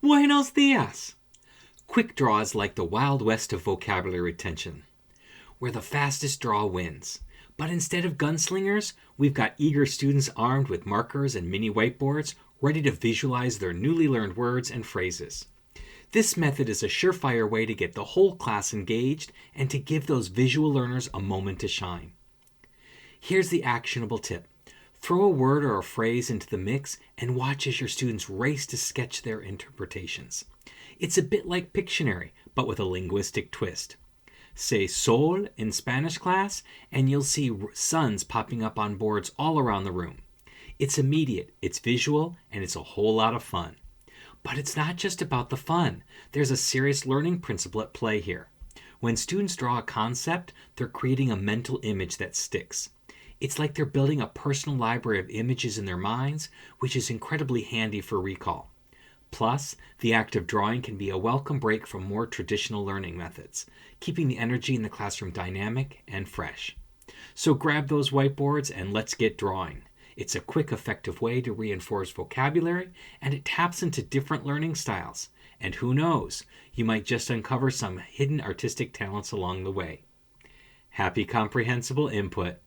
Buenos dias! Quick draw is like the Wild West of vocabulary retention, where the fastest draw wins. But instead of gunslingers, we've got eager students armed with markers and mini whiteboards ready to visualize their newly learned words and phrases. This method is a surefire way to get the whole class engaged and to give those visual learners a moment to shine. Here's the actionable tip. Throw a word or a phrase into the mix and watch as your students race to sketch their interpretations. It's a bit like Pictionary, but with a linguistic twist. Say sol in Spanish class, and you'll see suns popping up on boards all around the room. It's immediate, it's visual, and it's a whole lot of fun. But it's not just about the fun. There's a serious learning principle at play here. When students draw a concept, they're creating a mental image that sticks. It's like they're building a personal library of images in their minds, which is incredibly handy for recall. Plus, the act of drawing can be a welcome break from more traditional learning methods, keeping the energy in the classroom dynamic and fresh. So grab those whiteboards and let's get drawing. It's a quick, effective way to reinforce vocabulary, and it taps into different learning styles. And who knows, you might just uncover some hidden artistic talents along the way. Happy comprehensible input!